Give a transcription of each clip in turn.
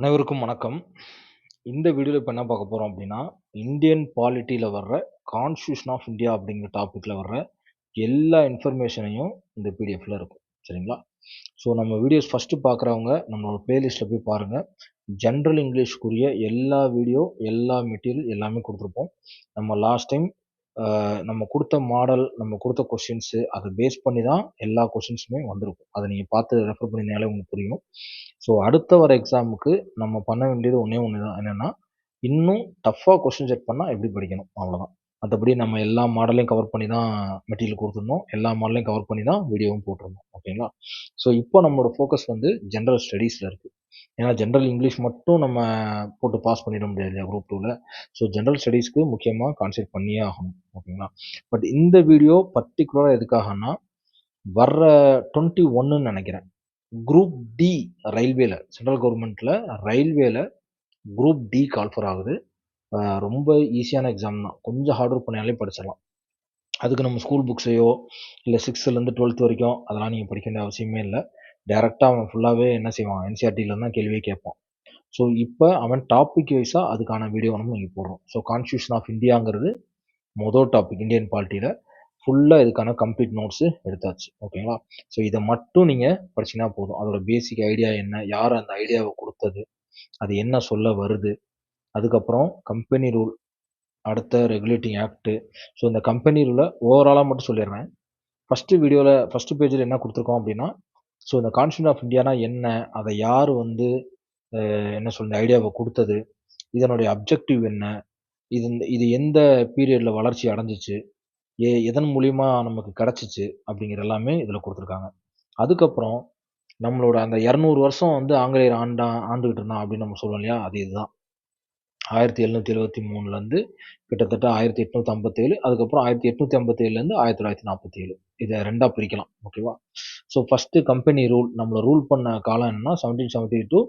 அனைவருக்கும் வணக்கம். இந்த வீடியோல இப்ப என்ன பார்க்க போறோம் அப்டின்னா, இந்தியன் பாலிட்டில வர்ற கான்ஸ்டிடியூஷன் ஆஃப் இந்தியா அப்படிங்கிற டாபிக்ல வர்ற எல்லா இன்ஃபர்மேஷனையும் இந்த பிடிஎஃப்ல இருக்கும். சரிங்களா? ஸோ நம்ம வீடியோஸ் ஃபர்ஸ்ட்டு பார்க்குறவங்க நம்மளோட பிளேலிஸ்ட்ல போய் பாருங்க. ஜெனரல் இங்கிலீஷ்க்குரிய எல்லா வீடியோ, எல்லா மெட்டீரியல் எல்லாமே குடுத்துருப்போம். நம்ம லாஸ்ட் டைம் நம்ம குடுத்த மாடல், நம்ம குடுத்த கொஸ்டின்ஸு அத பேஸ் பண்ணி தான் எல்லா கொஸ்டின்ஸுமே வந்திருக்கும். அத நீங்க பார்த்து ரெஃபர் பண்ணினாலே உங்களுக்கு புரியும். ஸோ அடுத்த வர எக்ஸாமுக்கு நம்ம பண்ண வேண்டியது ஒண்ணே ஒண்ணு தான். என்னன்னா, இன்னும் டஃப்பா கொஸ்டின் செட் பண்ணா எப்படி படிக்கணும்? அவ்வளோதான். மத்தபடி நம்ம எல்லா மாடலையும் கவர் பண்ணி தான் மெட்டீரியல் குடுத்துருந்தோம். எல்லா மாடலையும் கவர் பண்ணி தான் வீடியோவும் போட்டிருந்தோம். ஓகேங்களா? ஸோ இப்போ நம்மளோட ஃபோக்கஸ் வந்து ஜெனரல் ஸ்டடீஸ்ல இருக்கு. ஏன்னா ஜெனரல் இங்கிலீஷ் மட்டும் நம்ம போட்டு பாஸ் பண்ணிட முடியாது இல்லையா குரூப் 2ல. ஸோ ஜெனரல் ஸ்டடீஸ்க்கு முக்கியமா கான்சன்ட்ரேட் பண்ணியே ஆகணும். ஓகேங்களா? பட் இந்த வீடியோ பர்ட்டிகுலரா எதுக்காகன்னா, வர்ற 21ன்னு நெனைக்கிறேன். குரூப் டி ரயில்வேல சென்ட்ரல் கவர்மெண்ட்ல ரயில்வேல குரூப் டி கால்ஃபர் ஆகுது. ரொம்ப ஈஸியான எக்ஸாம் தான். கொஞ்சம் ஹார்ட் ஒர்க் பண்ணாலே படிச்சிடலாம். அதுக்கு நம்ம ஸ்கூல் புக்ஸையோ, இல்ல 6லேருந்து 12th வரைக்கும் அதெல்லாம் நீங்க படிக்க வேண்டிய அவசியமே இல்ல. டைரக்ட்டா அவன் ஃபுல்லாவே என்ன செய்வான், என்சிஇஆர்டில தான் கேள்வியே கேட்பான். ஸோ இப்ப அவன் டாபிக் வைஸா அதுக்கான வீடியோ நம்ம இங்க போடுறோம். ஸோ கான்ஸ்டிடியூஷன் ஆஃப் இந்தியாங்கிறது மொதல் டாபிக் இந்தியன் பாலிட்டில. ஃபுல்லா இதுக்கான கம்ப்ளீட் நோட்ஸ் எடுத்தாச்சு. ஓகேங்களா? ஸோ இத மட்டும் நீங்க படிச்சீங்கன்னா போதும். அதோட பேசிக் ஐடியா என்ன? யார் அந்த ஐடியாவ குடுத்தது? அது என்ன சொல்ல வருது? அதுக்கப்புறம் கம்பெனி ரூல், அடுத்த ரெகுலேட்டிங் ஆக்ட். ஸோ இந்த கம்பெனி ரூல ஓவராலா மட்டும் சொல்லிடுறேன். ஃபர்ஸ்ட் பேஜ்ல என்ன குடுத்துருக்கோம் அப்படின்னா, ஸோ இந்த கான்ஸ்டிடியூஷன் ஆஃப் இந்தியானா என்ன? அத யாரு வந்து என்ன சொல்றது ஐடியாவ குடுத்தது? இதனுடைய அப்ஜெக்டிவ் என்ன? இது எந்த பீரியட்ல வளர்ச்சி அடைஞ்சுச்சு? எதன் மூலியமா நமக்கு கிடைச்சுச்சு? அப்படிங்கிற எல்லாமே இதுல குடுத்துருக்காங்க. அதுக்கப்புறம் நம்மளோட அந்த 200 வருஷம் வந்து ஆங்கிலேயர் ஆண்டுகிட்டு இருந்தான் அப்படின்னு நம்ம சொல்லுவோம் இல்லையா? அது இதுதான். 1773லேருந்து கிட்டத்தட்ட 1857, அதுக்கப்புறம் 1857லேருந்து 1947. இத 2ஆ பிரிக்கலாம். ஓகேவா? So first company rule. நம்மள ரூல் பண்ண காலம் என்னன்னா 1770 டூ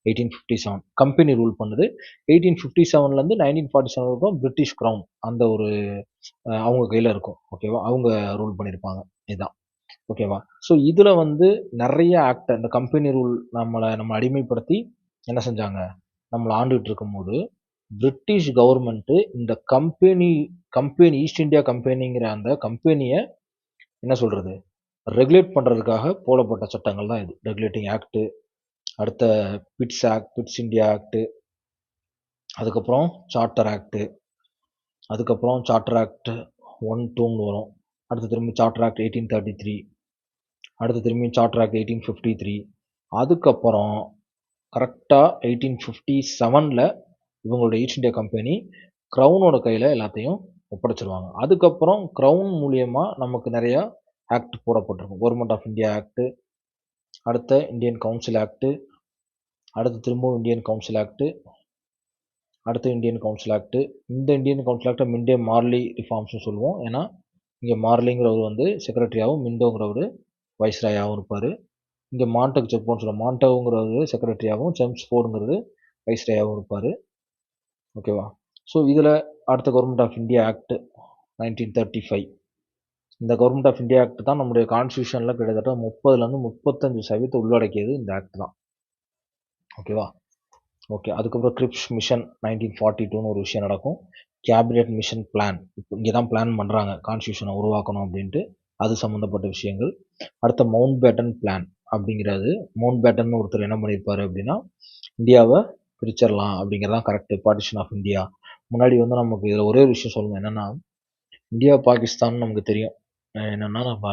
1857. கம்பெனி ரூல் பண்ணுது. 1857லேருந்து 1947 வரைக்கும் பிரிட்டிஷ் கிரவுன் அந்த ஒரு அவங்க கையில இருக்கும். ஓகேவா? அவங்க ரூல் பண்ணியிருப்பாங்க. இதான். ஓகேவா? ஸோ இதுல வந்து நெறைய ஆக்ட் இந்த கம்பெனி ரூல் நம்ம அடிமைப்படுத்தி என்ன செஞ்சாங்க? நம்மள ஆண்டுகிட்டு இருக்கும்போது, பிரிட்டிஷ் கவர்மெண்ட் இந்த கம்பெனி ஈஸ்ட் இந்தியா கம்பெனிங்கிற அந்த கம்பெனிய என்ன சொல்றது? ரெகுலேட் பண்றதுக்காக போடப்பட்ட சட்டங்கள் தான் இது. ரெகுலேட்டிங் ஆக்ட், அடுத்த பிட்ஸ் இந்தியா ஆக்ட், அதுக்கப்புறம் சார்ட்டர் ஆக்ட், அதுக்கப்புறம் சார்ட்டர் ஆக்ட் 1, 2ன்னு வரும். அடுத்து திரும்பி சார்ட்டர் ஆக்ட் 1833, அடுத்து திரும்பி சார்ட்டர் ஆக்ட் 1853. அதுக்கப்புறம் கரெக்ட்டா 1857ல இவங்களோட ஈஸ்ட் இந்தியா கம்பெனி கிரவுனோட கையில எல்லாத்தையும் ஒப்படைச்சிருவாங்க. அதுக்கப்புறம் கிரவுன் மூலியமா நமக்கு நெறைய ஆக்ட் போடப்பட்டிருக்கும். கவர்ன்மெண்ட் ஆஃப் இந்தியா ஆக்ட், அடுத்த இந்தியன் கவுன்சில் ஆக்ட், அடுத்து திரும்பவும் இந்தியன் கவுன்சில் ஆக்ட், அடுத்து இந்தியன் கவுன்சில் ஆக்ட். இந்த இந்தியன் கவுன்சில் ஆக்ட்ட மின்டே மார்லி ரிஃபார்ம்ஸ்னு சொல்லுவோம். ஏன்னா, இங்க மார்லிங்கிறவர் வந்து செக்ரட்டரியாவும், மின்டோங்கிறவரு வைஸ்ராயாவும் இருப்பாரு. இங்க மான்டெக் செக்போன்னு சொல்லுவோம். மான்டோங்கிறவரு செக்ரட்டரியாவும், செம்ஸ்ஃபோர்டுங்கிறது வைஸ்ராயாவும் இருப்பாரு. ஓகேவா? ஸோ இதுல அடுத்த கவர்ன்மெண்ட் ஆஃப் இந்தியா ஆக்ட் 1935. இந்த கவர்ன்மெண்ட் ஆஃப் இந்தியா ஆக்ட் தான் நம்முடைய கான்ஸ்டிடியூஷன்ல கிட்டத்தட்ட 30லேருந்து 35% உள்ளடக்கியது இந்த ஆக்ட் தான். ஓகேவா? ஓகே. அதுக்கப்புறம் கிரிப்ஸ் மிஷன் 1942ன்னு ஒரு விஷயம் நடக்கும். Cabinet mission plan. இப்போ இங்க தான் பிளான் பண்றாங்க. கான்ஸ்டிடியூஷன உருவாக்கணும் அப்படின்ட்டு. அது சம்மந்தப்பட்ட விஷயங்கள். அடுத்த மவுண்ட் பேட்டன் பிளான் அப்படிங்கிறது. மவுண்ட் பேட்டன்னு ஒருத்தர் என்ன பண்ணியிருப்பாரு அப்படின்னா, இந்தியாவ பிரிச்சிரலாம் அப்படிங்கிறது தான் கரெக்ட். Partition of India. முன்னாடி வந்து நமக்கு இதுல ஒரே ஒரு விஷயம் சொல்லணும். என்னன்னா, இந்தியா, பாகிஸ்தான் நமக்கு தெரியும். என்னன்னா நம்ம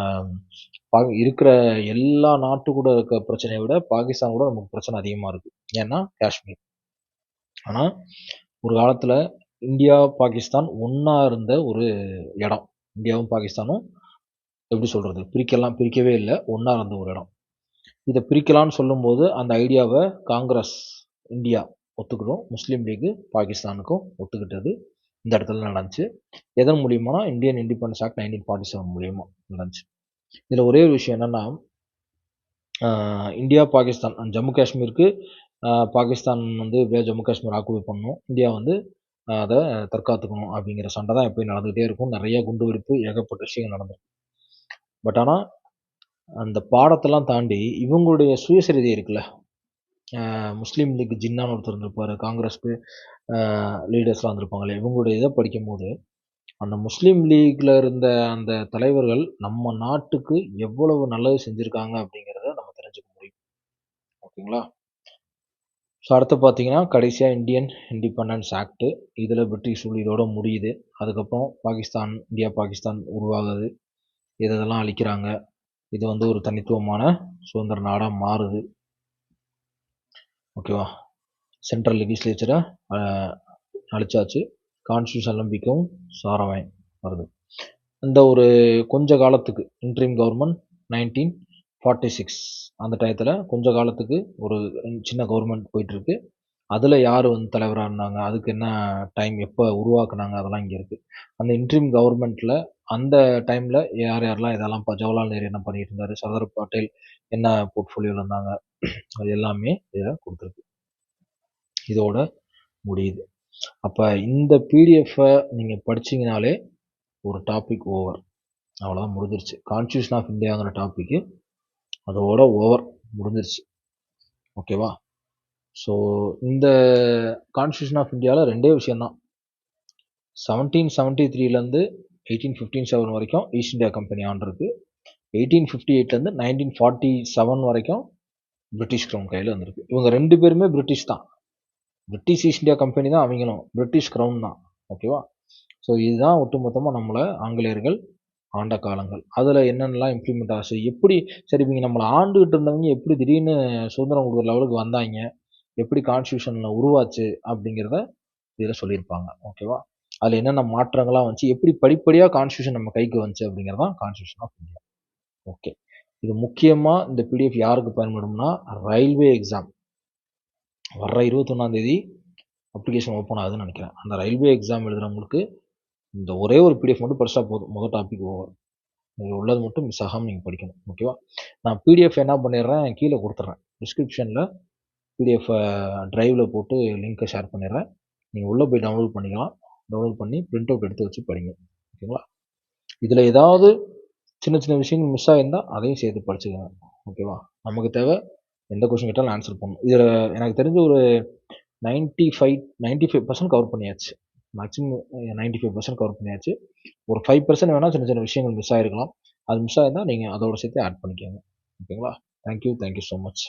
இருக்கிற எல்லா நாட்டு கூட இருக்க பிரச்சனைய விட பாகிஸ்தான் கூட நமக்கு பிரச்சனை அதிகமா இருக்கு. ஏன்னா காஷ்மீர். ஆனா, ஒரு காலத்துல இந்தியா, பாகிஸ்தான் ஒண்ணா இருந்த ஒரு இடம். இந்தியாவும், பாகிஸ்தானும் எப்படி சொல்றது? பிரிக்கவே இல்ல. ஒண்ணா இருந்த ஒரு இடம். இத பிரிக்கலான்னு சொல்லும்போது, அந்த ஐடியாவ காங்கிரஸ் இந்தியா ஒத்துக்கிடும். முஸ்லீம் லீக் பாகிஸ்தானுக்கும் ஒத்துக்கிட்டது. இந்த இடத்துல நடந்துச்சு. எதன் மூலியமானா, இந்தியன் இண்டிபெண்டன்ஸ் ஆக்ட் 1947 மூலியமா நடந்துச்சு. இதுல ஒரே ஒரு விஷயம் என்னன்னா, இந்தியா, பாகிஸ்தான் ஜம்மு காஷ்மீருக்கு பாகிஸ்தான் வந்து எப்படியாவது ஜம்மு காஷ்மீர் ஆக்குபை பண்ணணும். இந்தியா வந்து அத தற்காத்துக்கணும் அப்படிங்கிற சண்டை தான் எப்பயும் நடந்துகிட்டே இருக்கும். நெறைய குண்டுவெடிப்பு, ஏகப்பட்ட விஷயங்கள் நடந்திருக்கு. பட் ஆனா, அந்த பாடத்தெல்லாம் தாண்டி இவங்களுடைய சுயசரிதை இருக்குல்ல, முஸ்லீம் லீக் ஜின்னான்னு ஒருத்தர் இருந்திருப்பார், காங்கிரஸ்க்கு லீடர்ஸ்லாம் வந்திருப்பாங்களே, இவங்களுடைய இதை படிக்கும்போது அந்த முஸ்லீம் லீக்ல இருந்த அந்த தலைவர்கள் நம்ம நாட்டுக்கு எவ்வளவு நல்லது செஞ்சுருக்காங்க அப்படிங்கிறத நம்ம தெரிஞ்சுக்க முடியும். ஓகேங்களா? ஸோ அடுத்து பார்த்தீங்கன்னா, கடைசியாக இந்தியன் இண்டிபெண்டன்ஸ் ஆக்ட். இதில் பிரிட்டிஷ் ரூல் இதோட முடியுது. அதுக்கப்புறம் பாகிஸ்தான், இந்தியா பாகிஸ்தான் உருவாகுது. இதெல்லாம் அழிக்கிறாங்க. இது வந்து ஒரு தனித்துவமான சுதந்திர நாடாக மாறுது. ஓகேவா? சென்ட்ரல் லெகிஸ்லேச்சரை அழிச்சாச்சு. கான்ஸ்டியூஷன் நம்பிக்கையும் சாரவன் வருது. இந்த ஒரு கொஞ்ச காலத்துக்கு இன்ட்ரீம் கவர்மெண்ட் 1946 அந்த டயத்தில் கொஞ்ச காலத்துக்கு ஒரு சின்ன கவர்மெண்ட் போயிட்டுருக்கு. அதில் யார் வந்து தலைவராக இருந்தாங்க, அதுக்கு என்ன டைம், எப்போ உருவாக்குனாங்க, அதெல்லாம் இங்கே இருக்குது. அந்த இன்ட்ரீம் கவர்மெண்ட்டில் அந்த டைமில் யார் யாரெல்லாம் இதெல்லாம் ஜவஹர்லால் நேரு என்ன பண்ணிட்டு இருந்தார், சர்தார் பட்டேல் என்ன போர்ட்ஃபோலியோவில் இருந்தாங்க, அது எல்லாமே இதில் கொடுத்துருக்கு. இதோட முடியுது. அப்போ இந்த பிடிஎஃப்பை நீங்கள் படிச்சீங்கனாலே ஒரு டாபிக் ஓவர். அவ்வளோதான், முடிஞ்சிருச்சு. கான்ஸ்டியூஷன் ஆஃப் இந்தியாங்கிற டாப்பிக்கு அதோட ஓவர், முடிஞ்சிருச்சு. ஓகேவா? ஸோ இந்த கான்ஸ்டியூஷன் ஆஃப் இந்தியாவில் ரெண்டே விஷயந்தான். 1773லேருந்து 1857 வரைக்கும் ஈஸ்ட் இந்தியா கம்பெனி ஆண்டிருக்கு. 1858லேருந்து 1947 வரைக்கும் பிரிட்டிஷ் க்ரௌன் கையில் வந்திருக்கு. இவங்க ரெண்டு பேருமே பிரிட்டிஷ் தான். பிரிட்டிஷ் ஈஸ்ட் இந்தியா கம்பெனி தான் அவங்களும், பிரிட்டிஷ் க்ரௌன் தான். ஓகேவா? ஸோ இதுதான் ஒட்டுமொத்தமாக நம்மளை ஆங்கிலேயர்கள் ஆண்ட காலங்கள். அதில் என்னென்னலாம் இம்ப்ளிமெண்ட் ஆச்சு, எப்படி சரி இவங்க நம்மளை ஆண்டுகிட்டு இருந்தவங்க எப்படி திடீர்னு சுதந்திரம் கொடுக்குற லெவலுக்கு வந்தாங்க, எப்படி கான்ஸ்டியூஷனில் உருவாச்சு அப்படிங்கிறத இதில் சொல்லியிருப்பாங்க. ஓகேவா? அதில் என்னென்ன மாற்றங்கள்லாம் வந்துச்சு, எப்படி படிப்படியாக கான்ஸ்டியூஷன் நம்ம கைக்கு வந்துச்சு அப்படிங்கிறது தான் கான்ஸ்டியூஷன் ஆஃப் இந்தியா. ஓகே, இது முக்கியமாக இந்த பிடிஎஃப் யாருக்கு பயன்படும்னா, ரயில்வே எக்ஸாம் வர்ற 21ஆம் தேதி அப்ளிகேஷன் ஓப்பன் ஆகுதுன்னு நினைக்கிறேன். அந்த ரயில்வே எக்ஸாம் எழுதுறவங்களுக்கு இந்த ஒரே ஒரு பிடிஎஃப் மட்டும் படிச்சா போதும், முதல் டாபிக் ஓவர். இதில் உள்ளது மட்டும் மிஸ் ஆகாமல் நீங்கள் படிக்கணும். ஓகேவா? நான் பிடிஎஃப் என்ன பண்ணிடுறேன், கீழே கொடுத்துட்றேன் டிஸ்கிரிப்ஷனில். பிடிஎஃப் ட்ரைவில் போட்டு லிங்க்கை ஷேர் பண்ணிடுறேன். நீங்கள் உள்ளே போய் டவுன்லோட் பண்ணிக்கலாம். டவுன்லோட் பண்ணி பிரிண்ட் அவுட் எடுத்து வச்சு படிங்க. ஓகேங்களா? இதில் ஏதாவது சின்ன சின்ன விஷயங்கள் மிஸ் ஆகியிருந்தால் அதையும் சேர்த்து படிச்சுக்கோங்க. ஓகேவா? நமக்கு தேவை எந்த கொஸ்டின் கேட்டாலும் ஆன்சர் பண்ணணும். இதில் எனக்கு தெரிஞ்ச ஒரு 95% கவர் பண்ணியாச்சு. மேக்ஸிமம் 95% கவர் பண்ணியாச்சு. ஒரு 5% வேணால் சின்ன சின்ன விஷயங்கள் மிஸ் ஆகிருக்கலாம். அது மிஸ் ஆகிருந்தால் நீங்கள் அதோட சேர்த்து ஆட் பண்ணிக்கோங்க. ஓகேங்களா? Thank you so much.